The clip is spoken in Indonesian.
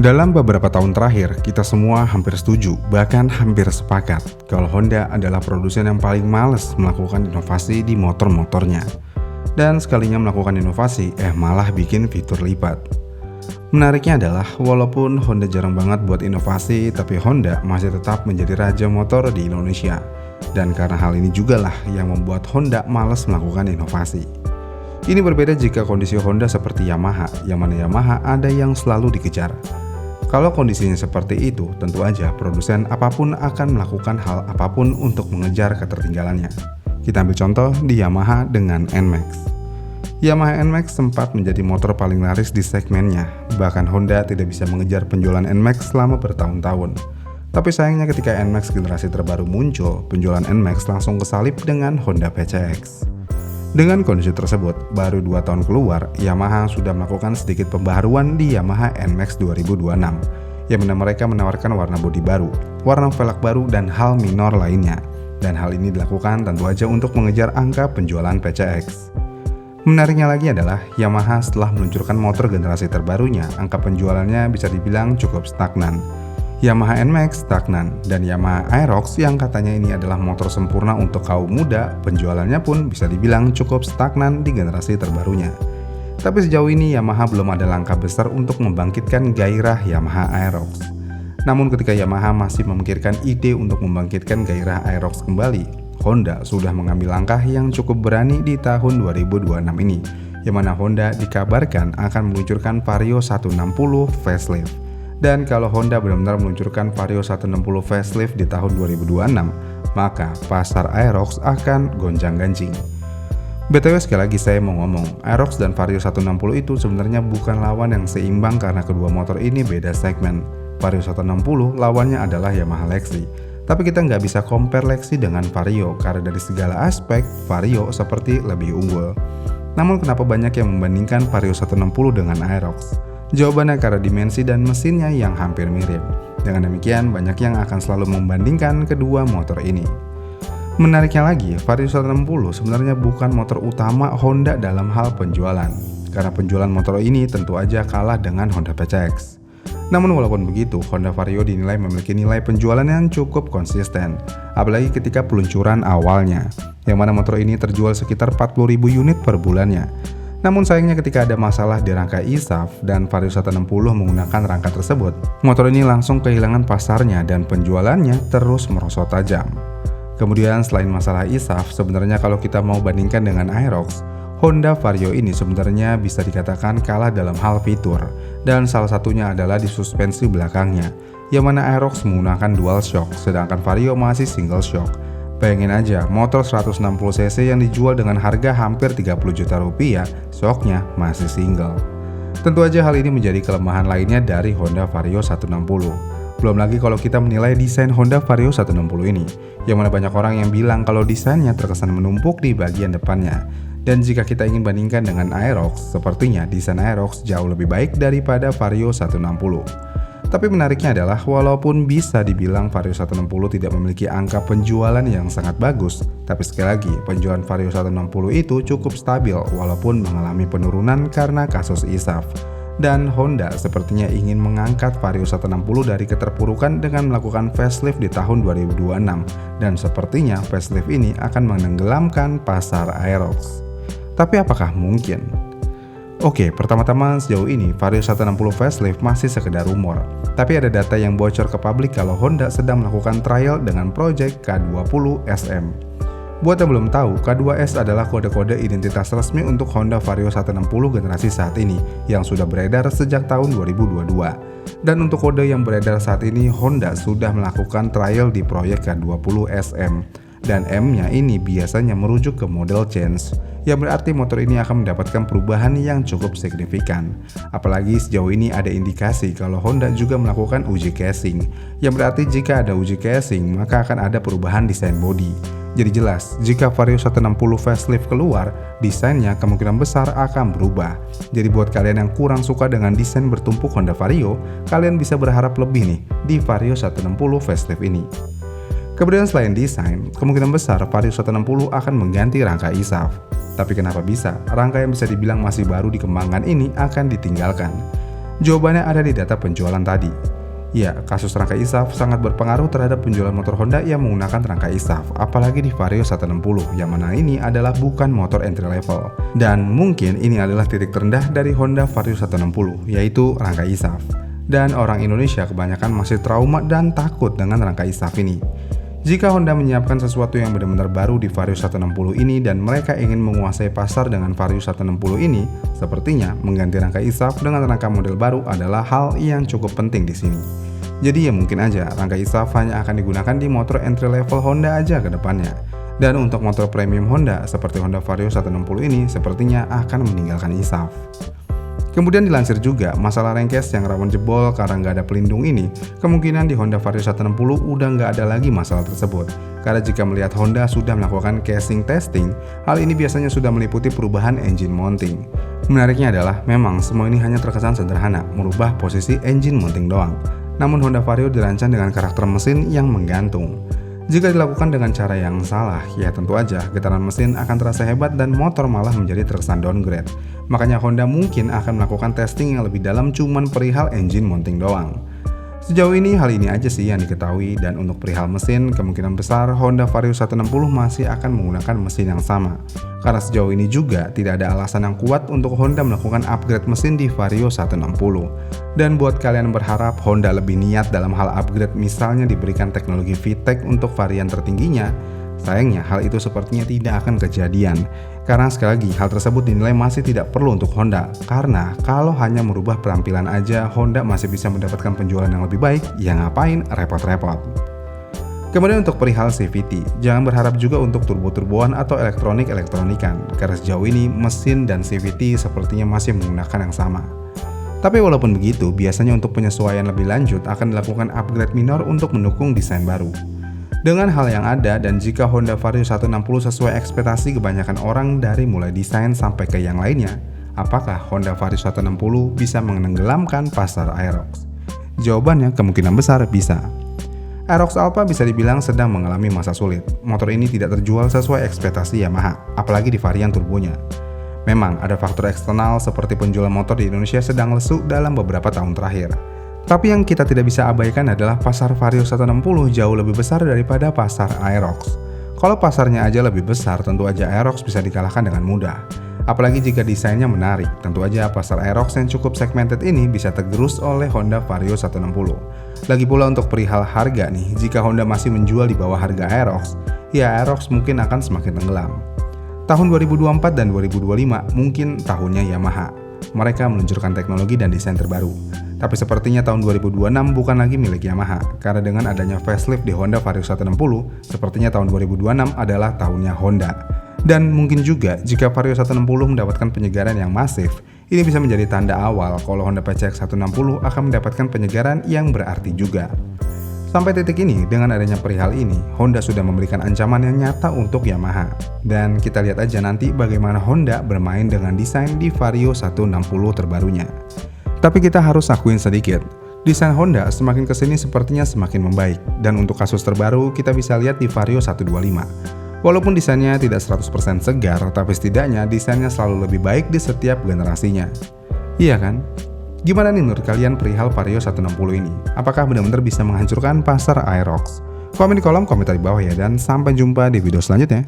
Dalam beberapa tahun terakhir, kita semua hampir setuju, bahkan hampir sepakat, kalau Honda adalah produsen yang paling males melakukan inovasi di motor-motornya. Dan sekalinya melakukan inovasi, malah bikin fitur lipat. Menariknya adalah, walaupun Honda jarang banget buat inovasi, tapi Honda masih tetap menjadi raja motor di Indonesia. Dan karena hal ini jugalah yang membuat Honda males melakukan inovasi. Ini berbeda jika kondisi Honda seperti Yamaha, yang mana Yamaha ada yang selalu dikejar. Kalau kondisinya seperti itu, tentu aja produsen apapun akan melakukan hal apapun untuk mengejar ketertinggalannya. Kita ambil contoh di Yamaha dengan NMAX. Yamaha NMAX sempat menjadi motor paling laris di segmennya, bahkan Honda tidak bisa mengejar penjualan NMAX selama bertahun-tahun. Tapi sayangnya ketika NMAX generasi terbaru muncul, penjualan NMAX langsung kesalip dengan Honda PCX. Dengan kondisi tersebut, baru 2 tahun keluar, Yamaha sudah melakukan sedikit pembaharuan di Yamaha NMAX 2026, yang mana mereka menawarkan warna bodi baru, warna velg baru, dan hal minor lainnya. Dan hal ini dilakukan tentu aja untuk mengejar angka penjualan PCX. Menariknya lagi adalah, Yamaha setelah meluncurkan motor generasi terbarunya, angka penjualannya bisa dibilang cukup stagnan. Yamaha NMAX stagnan, dan Yamaha Aerox yang katanya ini adalah motor sempurna untuk kaum muda, penjualannya pun bisa dibilang cukup stagnan di generasi terbarunya. Tapi sejauh ini Yamaha belum ada langkah besar untuk membangkitkan gairah Yamaha Aerox. Namun ketika Yamaha masih memikirkan ide untuk membangkitkan gairah Aerox kembali, Honda sudah mengambil langkah yang cukup berani di tahun 2026 ini, yang mana Honda dikabarkan akan meluncurkan Vario 160 facelift. Dan kalau Honda benar-benar meluncurkan Vario 160 facelift di tahun 2026, maka pasar Aerox akan gonjang-ganjing. BTW sekali lagi saya mau ngomong, Aerox dan Vario 160 itu sebenarnya bukan lawan yang seimbang karena kedua motor ini beda segmen. Vario 160 lawannya adalah Yamaha Lexi. Tapi kita nggak bisa compare Lexi dengan Vario karena dari segala aspek, Vario seperti lebih unggul. Namun kenapa banyak yang membandingkan Vario 160 dengan Aerox? Jawabannya karena dimensi dan mesinnya yang hampir mirip. Dengan demikian, banyak yang akan selalu membandingkan kedua motor ini. Menariknya lagi, Vario 160 sebenarnya bukan motor utama Honda dalam hal penjualan. Karena penjualan motor ini tentu aja kalah dengan Honda PCX. Namun walaupun begitu, Honda Vario dinilai memiliki nilai penjualan yang cukup konsisten. Apalagi ketika peluncuran awalnya, yang mana motor ini terjual sekitar 40.000 unit per bulannya. Namun sayangnya ketika ada masalah di rangka ISAF dan Vario 160 menggunakan rangka tersebut, motor ini langsung kehilangan pasarnya dan penjualannya terus merosot tajam. Kemudian selain masalah ISAF, sebenarnya kalau kita mau bandingkan dengan Aerox, Honda Vario ini sebenarnya bisa dikatakan kalah dalam hal fitur, dan salah satunya adalah di suspensi belakangnya, yang mana Aerox menggunakan dual shock, sedangkan Vario masih single shock. Bayangin aja, motor 160cc yang dijual dengan harga hampir 30 juta rupiah, shocknya masih single. Tentu aja hal ini menjadi kelemahan lainnya dari Honda Vario 160. Belum lagi kalau kita menilai desain Honda Vario 160 ini, yang mana banyak orang yang bilang kalau desainnya terkesan menumpuk di bagian depannya. Dan jika kita ingin bandingkan dengan Aerox, sepertinya desain Aerox jauh lebih baik daripada Vario 160. Tapi menariknya adalah, walaupun bisa dibilang Vario 160 tidak memiliki angka penjualan yang sangat bagus, tapi sekali lagi, penjualan Vario 160 itu cukup stabil walaupun mengalami penurunan karena kasus ISAF. Dan Honda sepertinya ingin mengangkat Vario 160 dari keterpurukan dengan melakukan facelift di tahun 2026, dan sepertinya facelift ini akan menenggelamkan pasar Aerox. Tapi apakah mungkin? Oke, pertama-tama sejauh ini Vario 160 facelift masih sekedar rumor. Tapi ada data yang bocor ke publik kalau Honda sedang melakukan trial dengan proyek K20 SM. Buat yang belum tahu, K2S adalah kode-kode identitas resmi untuk Honda Vario 160 generasi saat ini yang sudah beredar sejak tahun 2022. Dan untuk kode yang beredar saat ini, Honda sudah melakukan trial di proyek K20 SM. Dan M-nya ini biasanya merujuk ke model change, yang berarti motor ini akan mendapatkan perubahan yang cukup signifikan. Apalagi sejauh ini ada indikasi kalau Honda juga melakukan uji casing, yang berarti jika ada uji casing maka akan ada perubahan desain bodi. Jadi jelas, jika Vario 160 facelift keluar, desainnya kemungkinan besar akan berubah. Jadi buat kalian yang kurang suka dengan desain bertumpuk Honda Vario, kalian bisa berharap lebih nih di Vario 160 facelift ini. Kemudian selain desain, kemungkinan besar Vario 160 akan mengganti rangka ISAF. Tapi kenapa bisa rangka yang bisa dibilang masih baru dikembangkan ini akan ditinggalkan? Jawabannya ada di data penjualan tadi. Ya, kasus rangkai ISAF sangat berpengaruh terhadap penjualan motor Honda yang menggunakan rangkai ISAF, apalagi di Vario 160, yang mana ini adalah bukan motor entry level. Dan mungkin ini adalah titik terendah dari Honda Vario 160, yaitu rangkai ISAF. Dan orang Indonesia kebanyakan masih trauma dan takut dengan rangkai ISAF ini. Jika Honda menyiapkan sesuatu yang benar-benar baru di Vario 160 ini dan mereka ingin menguasai pasar dengan Vario 160 ini, sepertinya mengganti rangkai ISAF dengan rangka model baru adalah hal yang cukup penting di sini. Jadi ya mungkin aja rangkai ISAF hanya akan digunakan di motor entry level Honda aja ke depannya. Dan untuk motor premium Honda seperti Honda Vario 160 ini sepertinya akan meninggalkan ISAF. Kemudian dilansir juga, masalah rengkes yang rawan jebol karena nggak ada pelindung ini, kemungkinan di Honda Vario 160 udah nggak ada lagi masalah tersebut. Karena jika melihat Honda sudah melakukan casing testing, hal ini biasanya sudah meliputi perubahan engine mounting. Menariknya adalah, memang semua ini hanya terkesan sederhana, merubah posisi engine mounting doang. Namun Honda Vario dirancang dengan karakter mesin yang menggantung. Jika dilakukan dengan cara yang salah, ya tentu aja getaran mesin akan terasa hebat dan motor malah menjadi terkesan downgrade. Makanya Honda mungkin akan melakukan testing yang lebih dalam cuman perihal engine mounting doang. Sejauh ini hal ini aja sih yang diketahui, dan untuk perihal mesin kemungkinan besar Honda Vario 160 masih akan menggunakan mesin yang sama. Karena sejauh ini juga tidak ada alasan yang kuat untuk Honda melakukan upgrade mesin di Vario 160. Dan buat kalian berharap Honda lebih niat dalam hal upgrade, misalnya diberikan teknologi VTEC untuk varian tertingginya, sayangnya hal itu sepertinya tidak akan kejadian. Karena sekali lagi hal tersebut dinilai masih tidak perlu untuk Honda. Karena kalau hanya merubah penampilan aja Honda masih bisa mendapatkan penjualan yang lebih baik, ya ngapain repot-repot. Kemudian untuk perihal CVT, jangan berharap juga untuk turbo-turboan atau elektronik-elektronikan. Karena sejauh ini mesin dan CVT sepertinya masih menggunakan yang sama. Tapi walaupun begitu, biasanya untuk penyesuaian lebih lanjut akan dilakukan upgrade minor untuk mendukung desain baru. Dengan hal yang ada, dan jika Honda Vario 160 sesuai ekspektasi kebanyakan orang dari mulai desain sampai ke yang lainnya, apakah Honda Vario 160 bisa menenggelamkan pasar Aerox? Jawabannya kemungkinan besar bisa. Aerox Alpha bisa dibilang sedang mengalami masa sulit. Motor ini tidak terjual sesuai ekspektasi Yamaha, apalagi di varian turbonya. Memang ada faktor eksternal seperti penjualan motor di Indonesia sedang lesu dalam beberapa tahun terakhir. Tapi yang kita tidak bisa abaikan adalah pasar Vario 160 jauh lebih besar daripada pasar Aerox. Kalau pasarnya aja lebih besar, tentu aja Aerox bisa dikalahkan dengan mudah. Apalagi jika desainnya menarik, tentu aja pasar Aerox yang cukup segmented ini bisa tergerus oleh Honda Vario 160. Lagi pula untuk perihal harga nih, jika Honda masih menjual di bawah harga Aerox, ya Aerox mungkin akan semakin tenggelam. Tahun 2024 dan 2025 mungkin tahunnya Yamaha. Mereka meluncurkan teknologi dan desain terbaru. Tapi sepertinya tahun 2026 bukan lagi milik Yamaha, karena dengan adanya facelift di Honda Vario 160, sepertinya tahun 2026 adalah tahunnya Honda. Dan mungkin juga jika Vario 160 mendapatkan penyegaran yang masif, ini bisa menjadi tanda awal kalau Honda PCX 160 akan mendapatkan penyegaran yang berarti juga. Sampai titik ini, dengan adanya perihal ini, Honda sudah memberikan ancaman yang nyata untuk Yamaha. Dan kita lihat aja nanti bagaimana Honda bermain dengan desain di Vario 160 terbarunya. Tapi kita harus akuin sedikit, desain Honda semakin kesini sepertinya semakin membaik. Dan untuk kasus terbaru kita bisa lihat di Vario 125. Walaupun desainnya tidak 100% segar, tapi setidaknya desainnya selalu lebih baik di setiap generasinya. Iya kan? Gimana nih menurut kalian perihal Vario 160 ini? Apakah benar-benar bisa menghancurkan pasar Aerox? Komen di kolom komentar di bawah ya, dan sampai jumpa di video selanjutnya.